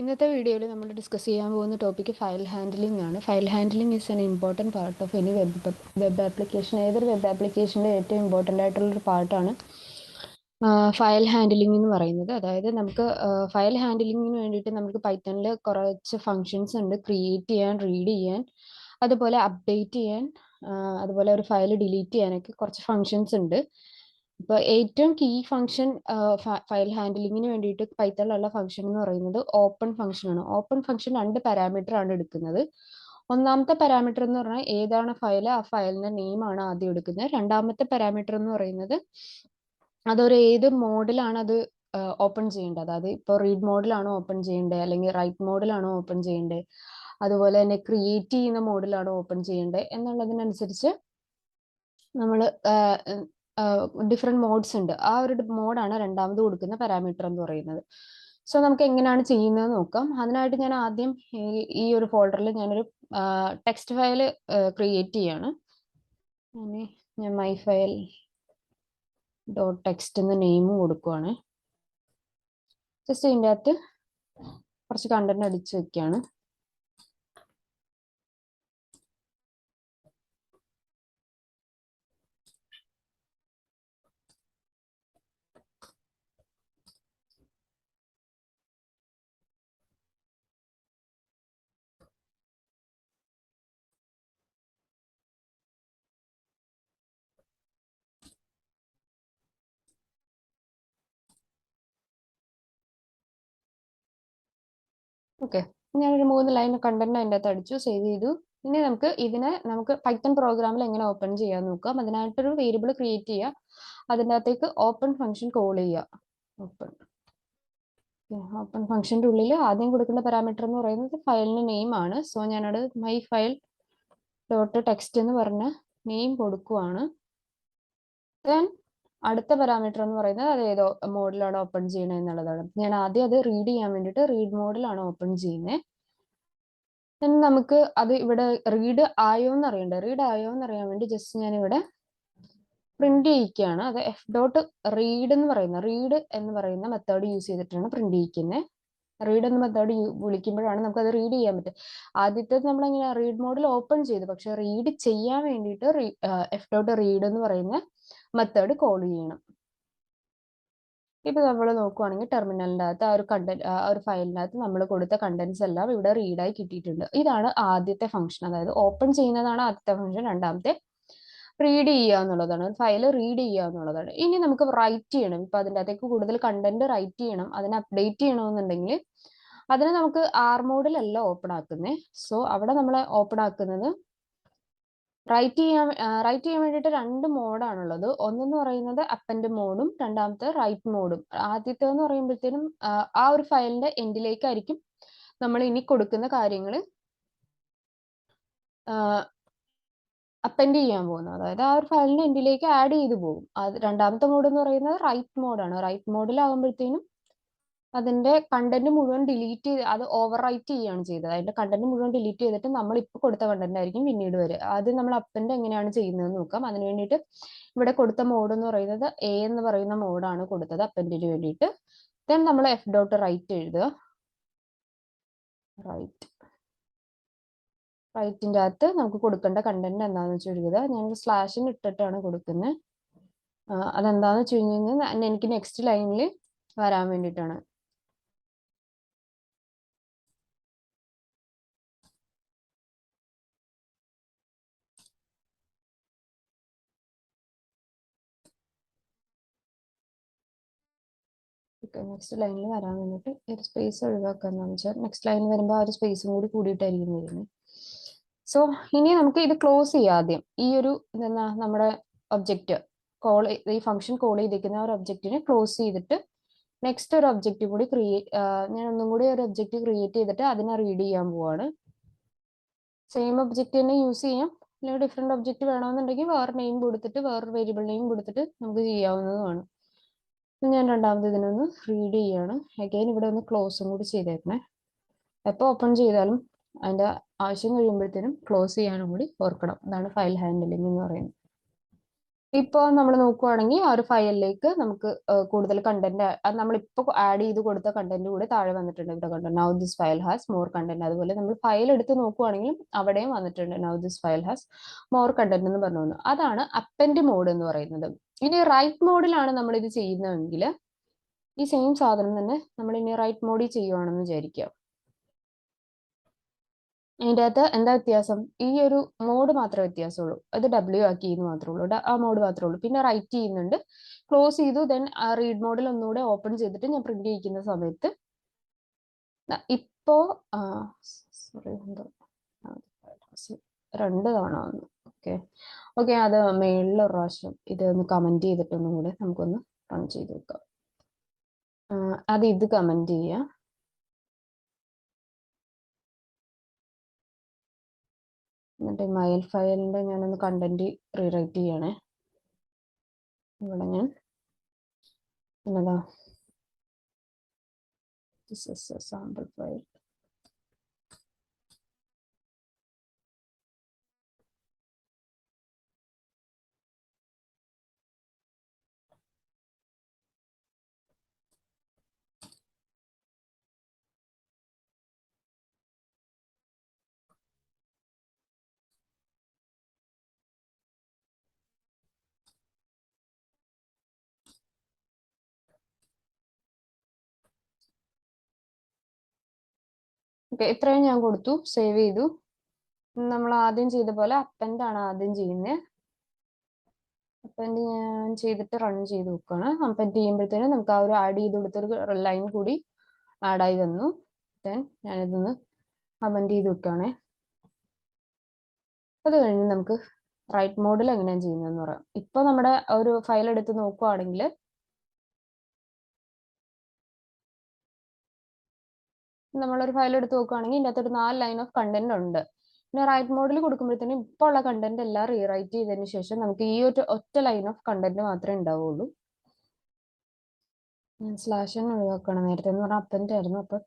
ഇന്നത്തെ വീഡിയോയിൽ നമ്മൾ ഡിസ്കസ് ചെയ്യാൻ പോകുന്ന ടോപ്പിക്ക് ഫയൽ ഹാൻഡ്ലിംഗ് ആണ്. File handling is an important part of any web application. ഏതൊരു വെബ് ആപ്ലിക്കേഷൻ്റെ ഏറ്റവും ഇമ്പോർട്ടൻ്റ് ആയിട്ടുള്ളൊരു പാർട്ടാണ് ഫയൽ ഹാൻഡ്ലിംഗ് എന്ന് പറയുന്നത്. അതായത് നമുക്ക് ഫയൽ ഹാൻഡ്ലിങ്ങിന് വേണ്ടിയിട്ട് നമുക്ക് പൈത്തണിൽ കുറച്ച് ഫങ്ഷൻസ് ഉണ്ട്. ക്രിയേറ്റ് ചെയ്യാൻ, റീഡ് ചെയ്യാൻ, അതുപോലെ അപ്ഡേറ്റ് ചെയ്യാൻ, അതുപോലെ ഒരു ഫയൽ ഡിലീറ്റ് ചെയ്യാനൊക്കെ കുറച്ച് ഫങ്ഷൻസ് ഉണ്ട്. ഇപ്പോൾ ഏറ്റവും കീ ഫംഗ്ഷൻ ഫയൽ ഹാൻഡ്ലിങ്ങിന് വേണ്ടിയിട്ട് പൈത്തണിലുള്ള ഫംഗ്ഷൻ എന്ന് പറയുന്നത് ഓപ്പൺ ഫംഗ്ഷൻ ആണ്. ഓപ്പൺ ഫംഗ്ഷൻ 2 പാരാമീറ്റർ ആണ് എടുക്കുന്നത്. ഒന്നാമത്തെ പാരാമീറ്റർ എന്ന് പറഞ്ഞാൽ ഏതാണ് ഫയൽ, ആ ഫയലിന്റെ നെയിം ആണ് ആദ്യം എടുക്കുന്നത്. രണ്ടാമത്തെ പാരാമീറ്റർ എന്ന് പറയുന്നത് അതൊരു ഏത് മോഡിലാണ് അത് ഓപ്പൺ ചെയ്യേണ്ടത്. അതായത് ഇപ്പോൾ റീഡ് മോഡിലാണോ ഓപ്പൺ ചെയ്യേണ്ടത്, അല്ലെങ്കിൽ റൈറ്റ് മോഡിലാണോ ഓപ്പൺ ചെയ്യേണ്ടത്, അതുപോലെ തന്നെ ക്രിയേറ്റ് ചെയ്യുന്ന മോഡിലാണോ ഓപ്പൺ ചെയ്യേണ്ടത് എന്നുള്ളതിനനുസരിച്ച് നമ്മൾ ഡിഫറെൻറ്റ് മോഡ്സ് ഉണ്ട്. ആ ഒരു മോഡാണ് രണ്ടാമത് കൊടുക്കുന്ന പാരാമീറ്റർ എന്ന് പറയുന്നത്. സോ നമുക്ക് എങ്ങനെയാണ് ചെയ്യുന്നത് നോക്കാം. അതിനായിട്ട് ഞാൻ ആദ്യം ഈ ഒരു ഫോൾഡറിൽ ഞാനൊരു ടെക്സ്റ്റ് ഫയൽ ക്രിയേറ്റ് ചെയ്യാണ്. ഞാൻ മൈ ഫയൽ ഡോട്ട് ടെക്സ്റ്റ് എന്ന നെയിമും കൊടുക്കുവാണ്. ജസ്റ്റ് ഇതിൻ്റെ അകത്ത് കുറച്ച് കണ്ടന്റ് അടിച്ച് വെക്കുകയാണ്. ഓക്കെ, ഞാനൊരു 3 ലൈൻ കണ്ടന്റ് അതിൻ്റെ അകത്ത് അടിച്ചു, സേവ് ചെയ്തു. ഇനി നമുക്ക് പൈത്തൺ പ്രോഗ്രാമിൽ എങ്ങനെ ഓപ്പൺ ചെയ്യാൻ നോക്കാം. അതിനായിട്ടൊരു വേരിയബിൾ ക്രിയേറ്റ് ചെയ്യുക, അതിൻ്റെ അകത്തേക്ക് ഓപ്പൺ ഫംഗ്ഷൻ കോൾ ചെയ്യുക. ഓപ്പൺ ഫംഗ്ഷൻ്റെ ഉള്ളിൽ ആദ്യം കൊടുക്കുന്ന പാരാമീറ്റർ എന്ന് പറയുന്നത് ഫയലിന്റെ നെയിം ആണ്. സോ ഞാനത് മൈ ഫയൽ ഡോട്ട് ടെക്സ്റ്റ് എന്ന് പറഞ്ഞ നെയിം കൊടുക്കുവാണ്. ദെൻ അടുത്ത പാരാമീറ്റർ എന്ന് പറയുന്നത് അത് ഏതോ മോഡിലാണ് ഓപ്പൺ ചെയ്യണത് എന്നുള്ളതാണ്. ഞാൻ ആദ്യം അത് റീഡ് ചെയ്യാൻ വേണ്ടിയിട്ട് റീഡ് മോഡിലാണ് ഓപ്പൺ ചെയ്യുന്നത്. നമുക്ക് അത് ഇവിടെ റീഡ് ആയോ എന്ന് അറിയണ്ടേ. റീഡ് ആയോ എന്ന് അറിയാൻ വേണ്ടി ജസ്റ്റ് ഞാനിവിടെ പ്രിന്റ് ചെയ്യിക്കുകയാണ്. അത് എഫ് ഡോട്ട് റീഡ് എന്ന് പറയുന്ന മെത്തേഡ് യൂസ് ചെയ്തിട്ടാണ് പ്രിന്റ് ചെയ്യിക്കുന്നത്. റീഡ് എന്ന മെത്തേഡ് വിളിക്കുമ്പോഴാണ് നമുക്കത് റീഡ് ചെയ്യാൻ പറ്റും. ആദ്യത്തേത് നമ്മളിങ്ങനെ റീഡ് മോഡിൽ ഓപ്പൺ ചെയ്തു, പക്ഷെ റീഡ് ചെയ്യാൻ വേണ്ടിയിട്ട് എഫ് ഡോട്ട് റീഡ് എന്ന് പറയുന്ന മെത്തേഡ് കോൾ ചെയ്യണം. ഇപ്പൊ നമ്മൾ നോക്കുവാണെങ്കിൽ ടെർമിനലിൻ്റെ അകത്ത് ആ ഒരു ഫയലിനകത്ത് നമ്മൾ കൊടുത്ത കണ്ടന്റ്സ് എല്ലാം ഇവിടെ റീഡായി കിട്ടിയിട്ടുണ്ട്. ഇതാണ് ആദ്യത്തെ ഫംഗ്ഷൻ, അതായത് ഓപ്പൺ ചെയ്യുന്നതാണ് ആദ്യത്തെ ഫംഗ്ഷൻ. രണ്ടാമത്തെ റീഡ് ചെയ്യുക എന്നുള്ളതാണ്, ഒരു ഫയൽ റീഡ് ചെയ്യുക എന്നുള്ളതാണ്. ഇനി നമുക്ക് റൈറ്റ് ചെയ്യണം. ഇപ്പൊ അതിൻ്റെ അകത്തേക്ക് കൂടുതൽ കണ്ടന്റ് റൈറ്റ് ചെയ്യണം, അതിനെ അപ്ഡേറ്റ് ചെയ്യണമെന്നുണ്ടെങ്കിൽ അതിനെ നമുക്ക് ആർ മോഡിലല്ല ഓപ്പൺ ആക്കുന്നത്. സോ അവിടെ നമ്മൾ ഓപ്പൺ ആക്കുന്നത് റൈറ്റ് ചെയ്യാൻ വേണ്ടിയിട്ട് 2 മോഡാണുള്ളത്. ഒന്നെന്ന് പറയുന്നത് അപ്പൻഡ് മോഡും, രണ്ടാമത്തെ റൈറ്റ് മോഡും. ആദ്യത്തേന്ന് പറയുമ്പോഴത്തേനും ആ ഒരു ഫയലിന്റെ എൻഡിലേക്കായിരിക്കും നമ്മൾ ഇനി കൊടുക്കുന്ന കാര്യങ്ങൾ അപ്പൻഡ് ചെയ്യാൻ പോകുന്നത്. അതായത് ആ ഒരു ഫയലിന്റെ എൻഡിലേക്ക് ആഡ് ചെയ്തു പോകും. രണ്ടാമത്തെ മോഡ് എന്ന് പറയുന്നത് റൈറ്റ് മോഡാണ്. റൈറ്റ് മോഡിലാകുമ്പോഴത്തേനും അതിന്റെ കണ്ടന്റ് മുഴുവൻ ഡിലീറ്റ് ചെയ്ത് അത് ഓവർ റൈറ്റ് ചെയ്യുകയാണ് ചെയ്തത്. അതിന്റെ കണ്ടന്റ് മുഴുവൻ ഡിലീറ്റ് ചെയ്തിട്ട് നമ്മൾ ഇപ്പോൾ കൊടുത്ത കണ്ടന്റ് ആയിരിക്കും പിന്നീട് വരിക. ആദ്യം നമ്മൾ അപ്പൻഡ് എങ്ങനെയാണ് ചെയ്യുന്നതെന്ന് നോക്കാം. അതിന് വേണ്ടിയിട്ട് ഇവിടെ കൊടുത്ത മോഡ് എന്ന് പറയുന്നത് എ എന്ന് പറയുന്ന മോഡാണ് കൊടുത്തത് അപ്പൻഡിന് വേണ്ടിയിട്ട്. ദെൻ നമ്മൾ എഫ് ഡോട്ട് റൈറ്റ് എഴുതുക. റൈറ്റിന്റെ അകത്ത് നമുക്ക് കൊടുക്കേണ്ട കണ്ടന്റ് എന്താണെന്ന് വെച്ച് എഴുതുക. ഞാൻ സ്ലാഷിന് ഇട്ടിട്ടാണ് കൊടുക്കുന്നത്. അതെന്താന്ന് വെച്ച് കഴിഞ്ഞാൽ എനിക്ക് നെക്സ്റ്റ് ലൈനിൽ വരാൻ വേണ്ടിയിട്ടാണ്. നെക്സ്റ്റ് ലൈനിൽ വരാൻ വേണ്ടിയിട്ട് ഒരു സ്പേസ് ഒഴിവാക്കാന്ന് വെച്ചാൽ നെക്സ്റ്റ് ലൈനിൽ വരുമ്പോൾ ആ ഒരു സ്പേസും കൂടി കൂടിയിട്ടായിരിക്കും വരുന്നത്. സോ ഇനി നമുക്ക് ഇത് ക്ലോസ് ചെയ്യാം. ആദ്യം ഈ ഒരു നമ്മുടെ ഒബ്ജക്റ്റ് ഈ ഫംഗ്ഷൻ കോൾ ചെയ്തിരിക്കുന്ന ഒരു ഒബ്ജക്റ്റിനെ ക്ലോസ് ചെയ്തിട്ട് നെക്സ്റ്റ് ഒരു ഒബ്ജക്റ്റ് കൂടി ഞാൻ ഒന്നും കൂടി ഒരു ഒബ്ജക്റ്റ് ക്രിയേറ്റ് ചെയ്തിട്ട് അതിനെ റീഡ് ചെയ്യാൻ പോവാണ്. സെയിം ഒബ്ജക്റ്റ് തന്നെ യൂസ് ചെയ്യാം, അല്ലെങ്കിൽ ഡിഫറെന്റ് ഒബ്ജക്റ്റ് വേണമെന്നുണ്ടെങ്കിൽ വേറെ നെയിം കൊടുത്തിട്ട് വേറൊരു വേരിയബിൾ നെയിം കൊടുത്തിട്ട് നമുക്ക് ചെയ്യാവുന്നതുമാണ്. ഞാൻ രണ്ടാമത് ഇതിനൊന്ന് റീഡ് ചെയ്യാണ്. അഗൈൻ ഇവിടെ ഒന്ന് ക്ലോസും കൂടി ചെയ്തേക്കണേ. എപ്പോൾ ഓപ്പൺ ചെയ്താലും അതിൻ്റെ ആവശ്യം കഴിയുമ്പോഴത്തേനും ക്ലോസ് ചെയ്യാനും കൂടി ഓർക്കണം. അതാണ് ഫയൽ ഹാൻഡ്ലിംഗ് എന്ന് പറയുന്നത്. ഇപ്പോൾ നമ്മൾ നോക്കുവാണെങ്കിൽ ആ ഒരു ഫയലിലേക്ക് നമുക്ക് കൂടുതൽ കണ്ടന്റ് നമ്മളിപ്പോൾ ആഡ് ചെയ്ത് കൊടുത്ത കണ്ടന്റ് കൂടെ താഴെ വന്നിട്ടുണ്ട്. ഇവിടെ കണ്ടോ, now this file has more content. അതുപോലെ നമ്മൾ ഫയൽ എടുത്ത് നോക്കുവാണെങ്കിലും അവിടെയും വന്നിട്ടുണ്ട് now this file has more content എന്ന് പറഞ്ഞു വന്നു. അതാണ് അപ്പൻഡ് മോഡ് എന്ന് പറയുന്നത്. ഇനി റൈറ്റ് മോഡിലാണ് നമ്മൾ ഇത് ചെയ്യുന്നതെങ്കിൽ ഈ സെയിം സാധനം തന്നെ നമ്മൾ ഇനി റൈറ്റ് മോഡിൽ ചെയ്യുവാണെന്ന് വിചാരിക്കുക. അതിൻ്റെ അകത്ത് എന്താ വ്യത്യാസം? ഈ ഒരു മോഡ് മാത്രമേ വ്യത്യാസമുള്ളൂ. അത് W ആക്കി എന്ന് മാത്രമേ ഉള്ളൂ. ആ മോഡ് മാത്രമേ ഉള്ളൂ. പിന്നെ റൈറ്റ് ചെയ്യുന്നുണ്ട്, ക്ലോസ് ചെയ്തു, ദെൻ റീഡ് മോഡിൽ ഒന്നുകൂടെ ഓപ്പൺ ചെയ്തിട്ട് ഞാൻ പ്രിന്റ് ചെയ്യിക്കുന്ന സമയത്ത് ഇപ്പോ സോറി എന്തോ 2 തവണ വന്നു. ഓക്കെ ഓക്കെ, അത് മേളിലൊരു പ്രാവശ്യം ഇത് ഒന്ന് കമന്റ് ചെയ്തിട്ട് ഒന്നും കൂടെ നമുക്കൊന്ന് റൺ ചെയ്ത് നോക്കാം. അത് ഇത് കമന്റ് ചെയ്യാം. എന്നിട്ട് മൈൽ ഫയലിന്റെ ഞാനൊന്ന് കണ്ടന്റ് റീറൈറ്റ് ചെയ്യണേ. ഇവിടെ ഞാൻ എന്നതാ this is a sample file. Okay, ഇത്രയും ഞാൻ കൊടുത്തു, സേവ് ചെയ്തു. നമ്മൾ ആദ്യം ചെയ്ത പോലെ അപ്പൻഡ് ആണ് ആദ്യം ചെയ്യുന്നത്. അപ്പൻഡ് ഞാൻ ചെയ്തിട്ട് റൺ ചെയ്ത് നോക്കുകയാണ്. അപ്പൻഡ് ചെയ്യുമ്പോഴത്തേനും നമുക്ക് ആ ഒരു ആഡ് ചെയ്ത് കൊടുത്തൊരു ലൈൻ കൂടി ആഡായി വന്നു. ദെൻ ഞാനിതൊന്ന് കമന്റ് ചെയ്ത് വെക്കുകയാണേ. അത് കഴിഞ്ഞ് നമുക്ക് റൈറ്റ് മോഡിൽ എങ്ങനെയാണ് ചെയ്യുന്നതെന്ന് പറയാം. ഇപ്പൊ നമ്മുടെ ഒരു ഫയൽ എടുത്ത് നോക്കുവാണെങ്കിൽ നമ്മളൊരു ഫയൽ എടുത്ത് നോക്കുകയാണെങ്കിൽ ഇതിൻ്റെ അകത്തൊരു 4 ലൈൻ ഓഫ് കണ്ടന്റ് ഉണ്ട്. പിന്നെ റൈറ്റ് മോഡിൽ കൊടുക്കുമ്പോഴത്തേനും ഇപ്പോൾ ഉള്ള കണ്ടന്റ് എല്ലാം റീറൈറ്റ് ചെയ്തതിന് ശേഷം നമുക്ക് ഈ ഒരു ഒറ്റ ലൈൻ ഓഫ് കണ്ടന്റ് മാത്രമേ ഉണ്ടാവുള്ളൂ. ഞാൻ സ്ലാഷൻ ഒഴിവാക്കണം. നേരത്തെ എന്ന് പറഞ്ഞാൽ അപ്പൻ്റെ ആയിരുന്നു, അപ്പോൾ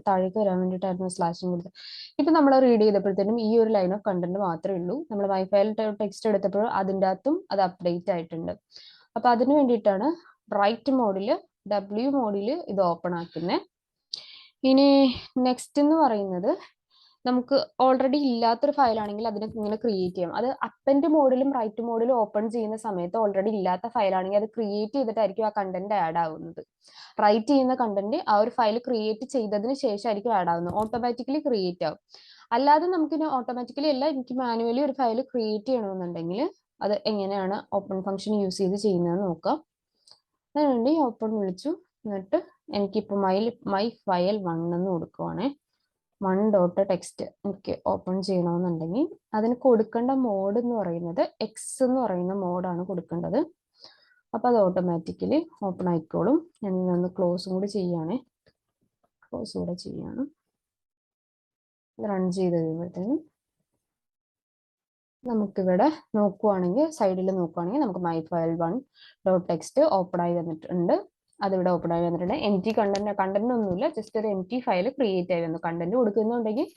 താഴേക്ക് വരാൻ വേണ്ടിയിട്ടായിരുന്നു സ്ലാഷൻ കൊടുത്തത്. ഇപ്പൊ നമ്മൾ റീഡ് ചെയ്തപ്പോഴത്തേനും ഈ ഒരു ലൈൻ ഓഫ് കണ്ടന്റ് മാത്രമേ ഉള്ളൂ. നമ്മൾ വൈഫൈൽ ടെക്സ്റ്റ് എടുത്തപ്പോൾ അതിൻ്റെ അകത്തും അത് അപ്ഡേറ്റ് ആയിട്ടുണ്ട്. അപ്പൊ അതിന് വേണ്ടിയിട്ടാണ് റൈറ്റ് മോഡിൽ W മോഡിൽ ഇത് ഓപ്പൺ ആക്കുന്നത്. ഇനി നെക്സ്റ്റ് എന്ന് പറയുന്നത് നമുക്ക് ഓൾറെഡി ഇല്ലാത്തൊരു ഫയലാണെങ്കിൽ അതിനെ ഇങ്ങനെ ക്രിയേറ്റ് ചെയ്യാം. അത് അപ്പൻഡ് മോഡിലും റൈറ്റ് മോഡിലും ഓപ്പൺ ചെയ്യുന്ന സമയത്ത് ഓൾറെഡി ഇല്ലാത്ത ഫയലാണെങ്കിൽ അത് ക്രിയേറ്റ് ചെയ്തിട്ടായിരിക്കും ആ കണ്ടന്റ് ആഡ് ആവുന്നത്. റൈറ്റ് ചെയ്യുന്ന കണ്ടന്റ് ആ ഒരു ഫയൽ ക്രിയേറ്റ് ചെയ്തതിന് ശേഷമായിരിക്കും ആഡ് ആവുന്നത്. ഓട്ടോമാറ്റിക്കലി ക്രിയേറ്റ് ആവും. അല്ലാതെ നമുക്കിനി ഓട്ടോമാറ്റിക്കലി അല്ല, എനിക്ക് മാനുവലി ഒരു ഫയൽ ക്രിയേറ്റ് ചെയ്യണമെന്നുണ്ടെങ്കിൽ അത് എങ്ങനെയാണ് ഓപ്പൺ ഫംഗ്ഷൻ യൂസ് ചെയ്ത് ചെയ്യുന്നതെന്ന് നോക്കാം. അതിനുവേണ്ടി ഓപ്പൺ വിളിച്ചു, എന്നിട്ട് എനിക്കിപ്പോൾ മൈ ഫയൽ 1 എന്ന് കൊടുക്കുവാണേ. 1.txt എനിക്ക് ഓപ്പൺ ചെയ്യണമെന്നുണ്ടെങ്കിൽ അതിന് കൊടുക്കേണ്ട മോഡ് എന്ന് പറയുന്നത് X എന്ന് പറയുന്ന മോഡാണ് കൊടുക്കേണ്ടത്. അപ്പൊ അത് ഓട്ടോമാറ്റിക്കലി ഓപ്പൺ ആയിക്കോളും. ഞാൻ ഒന്ന് ക്ലോസും കൂടി ചെയ്യുകയാണേ. ക്ലോസ് കൂടെ ചെയ്യാണ്. റൺ ചെയ്ത് കഴിയുമ്പോഴത്തേനും നമുക്കിവിടെ നോക്കുവാണെങ്കിൽ സൈഡിൽ നോക്കുവാണെങ്കിൽ നമുക്ക് മൈ ഫയൽ 1.txt ഓപ്പൺ ആയി വന്നിട്ടുണ്ട്. അതിവിടെ ഓപ്പൺ ആയി വന്നിട്ടുണ്ട്. എംറ്റി കണ്ടന്റ് ഒന്നുമില്ല, ജസ്റ്റ് ഒരു എംറ്റി ഫയൽ ക്രിയേറ്റ് ആയി വന്നു. കണ്ടന്റ് കൊടുക്കുന്നുണ്ടെങ്കിൽ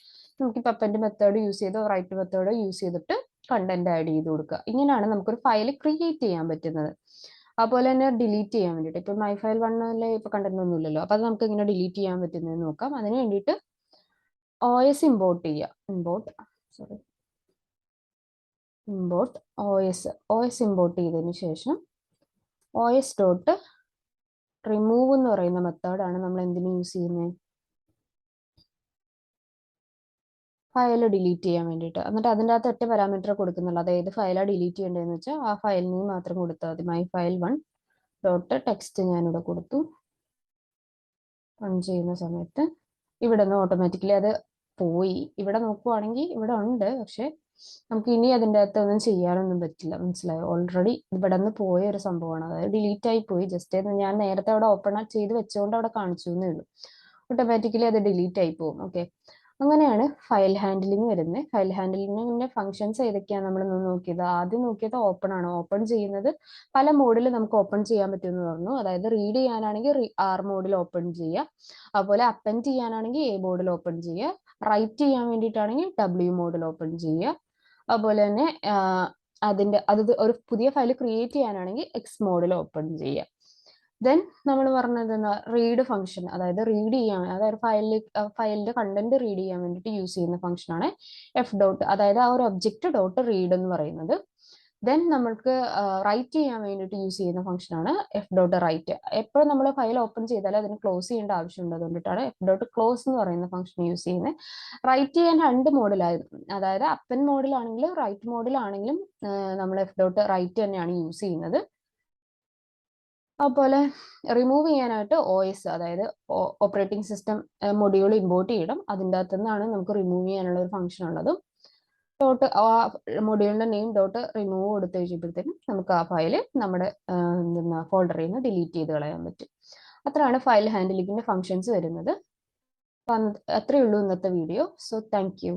നമുക്ക് അപ്പൻഡ് മെത്തേഡ് യൂസ് ചെയ്തോ റൈറ്റ് മെത്തേഡ് യൂസ് ചെയ്തിട്ട് കണ്ടന്റ് ആഡ് ചെയ്ത് കൊടുക്കുക. ഇങ്ങനെയാണ് നമുക്കൊരു ഫയൽ ക്രിയേറ്റ് ചെയ്യാൻ പറ്റുന്നത്. അതുപോലെ തന്നെ ഡിലീറ്റ് ചെയ്യാൻ വേണ്ടിയിട്ട് ഇപ്പൊ മൈ ഫയൽ 1 ഇപ്പൊ കണ്ടന്റ് ഒന്നും ഇല്ലല്ലോ, അപ്പൊ അത് നമുക്ക് എങ്ങനെ ഡിലീറ്റ് ചെയ്യാൻ പറ്റുന്നത് നോക്കാം. അതിന് വേണ്ടിയിട്ട് OS ഇമ്പോർട്ട് ചെയ്യുക. ഇമ്പോർട്ട് OS ഇമ്പോർട്ട് ചെയ്തതിന് ശേഷം OS ഡോട്ട് റിമൂവ് എന്ന് പറയുന്ന മെത്തേഡാണ് നമ്മൾ എന്തിനു യൂസ് ചെയ്യുന്നത്? ഫയൽ ഡിലീറ്റ് ചെയ്യാൻ വേണ്ടിയിട്ട്. എന്നിട്ട് അതിൻ്റെ അകത്ത് ഒറ്റ പാരാമീറ്റർ കൊടുക്കുന്നുള്ളൂ. അത് ഏത് ഫയലാണ് ഡിലീറ്റ് ചെയ്യേണ്ടതെന്ന് വെച്ചാൽ ആ ഫയലിന് മാത്രം കൊടുത്താൽ മതി. മൈ ഫയൽ 1.txt ഞാനിവിടെ കൊടുത്തു. റൺ ചെയ്യുന്ന സമയത്ത് ഇവിടെ നിന്ന് ഓട്ടോമാറ്റിക്കലി അത് പോയി. ഇവിടെ നോക്കുവാണെങ്കിൽ ഇവിടെ ഉണ്ട്, പക്ഷെ നമുക്ക് ഇനി അതിൻ്റെ അകത്ത് ഒന്നും ചെയ്യാനൊന്നും പറ്റില്ല. മനസ്സിലായോ? ഓൾറെഡി ഇവിടെ നിന്ന് പോയ ഒരു സംഭവമാണ്. അതായത് ഡിലീറ്റ് ആയി പോയി. ജസ്റ്റ് ഞാൻ നേരത്തെ അവിടെ ഓപ്പൺ ചെയ്ത് വെച്ചുകൊണ്ട് അവിടെ കാണിച്ചു എന്നേ ഉള്ളൂ. ഓട്ടോമാറ്റിക്കലി അത് ഡിലീറ്റ് ആയി പോകും. ഓക്കെ, അങ്ങനെയാണ് ഫയൽ ഹാൻഡിലിംഗ് വരുന്നത്. ഫയൽ ഹാൻഡിലിംഗിന്റെ ഫംഗ്ഷൻസ് ഏതൊക്കെയാണ് നമ്മൾ നോക്കിയത്? ആദ്യം നോക്കിയത് ഓപ്പൺ ആണ്. ഓപ്പൺ ചെയ്യുന്നത് പല മോഡിൽ നമുക്ക് ഓപ്പൺ ചെയ്യാൻ പറ്റുമെന്ന് പറഞ്ഞു. അതായത് റീഡ് ചെയ്യാനാണെങ്കിൽ R മോഡിൽ ഓപ്പൺ ചെയ്യുക, അതുപോലെ അപ്പൻഡ് ചെയ്യാനാണെങ്കിൽ A മോഡിൽ ഓപ്പൺ ചെയ്യുക, റൈറ്റ് ചെയ്യാൻ വേണ്ടിയിട്ടാണെങ്കിൽ W മോഡിൽ ഓപ്പൺ ചെയ്യുക, അതുപോലെ തന്നെ അത് ഒരു പുതിയ ഫയൽ ക്രിയേറ്റ് ചെയ്യാനാണെങ്കിൽ എക്സ് മോഡിൽ ഓപ്പൺ ചെയ്യുക. ദെൻ നമ്മൾ പറഞ്ഞത് എന്താ, റീഡ് ഫംഗ്ഷൻ, അതായത് റീഡ് ചെയ്യാൻ, അതായത് ഫയലിന്റെ കണ്ടന്റ് റീഡ് ചെയ്യാൻ വേണ്ടിയിട്ട് യൂസ് ചെയ്യുന്ന ഫംഗ്ഷനാണ് എഫ് ഡോട്ട്, അതായത് ആ ഒരു ഒബ്ജക്റ്റ് ഡോട്ട് റീഡ് എന്ന് പറയുന്നത്. ദെൻ നമ്മൾക്ക് റൈറ്റ് ചെയ്യാൻ വേണ്ടിയിട്ട് യൂസ് ചെയ്യുന്ന ഫംഗ്ഷനാണ് എഫ് ഡോട്ട് റൈറ്റ്. എപ്പോഴും നമ്മൾ ഫയൽ ഓപ്പൺ ചെയ്താൽ അതിന് ക്ലോസ് ചെയ്യേണ്ട ആവശ്യമുണ്ട്, അതുകൊണ്ടിട്ടാണ് എഫ് ഡോട്ട് ക്ലോസ് എന്ന് പറയുന്ന ഫംഗ്ഷൻ യൂസ് ചെയ്യുന്നത്. റൈറ്റ് ചെയ്യാൻ 2 മോഡിലായിരുന്നു, അതായത് അപ്പൻ മോഡിലാണെങ്കിലും റൈറ്റ് മോഡിലാണെങ്കിലും നമ്മൾ എഫ് ഡോട്ട് റൈറ്റ് തന്നെയാണ് യൂസ് ചെയ്യുന്നത്. അതുപോലെ റിമൂവ് ചെയ്യാനായിട്ട് OS, അതായത് ഓപ്പറേറ്റിംഗ് സിസ്റ്റം മൊഡ്യൂൾ ഇമ്പോർട്ട് ചെയ്യണം. അതിൻ്റെ അകത്തു നിന്നാണ് നമുക്ക് റിമൂവ് ചെയ്യാനുള്ള ഒരു ഫംഗ്ഷൻ ഉള്ളത്. ഡോട്ട് ആ മൊഡ്യൂളിന്റെ നെയിം ഡോട്ട് റിമൂവ് കൊടുത്തു കഴിയുമ്പോഴത്തേക്കും നമുക്ക് ആ ഫയല് നമ്മുടെ ഫോൾഡറിൽ നിന്ന് ഡിലീറ്റ് ചെയ്ത് കളയാൻ പറ്റും. അത്രയാണ് ഫയൽ ഹാൻഡ്ലിങ്ങിന്റെ ഫംഗ്ഷൻസ് വരുന്നത്. അത്രയേ ഉള്ളൂ ഇന്നത്തെ വീഡിയോ. So thank you.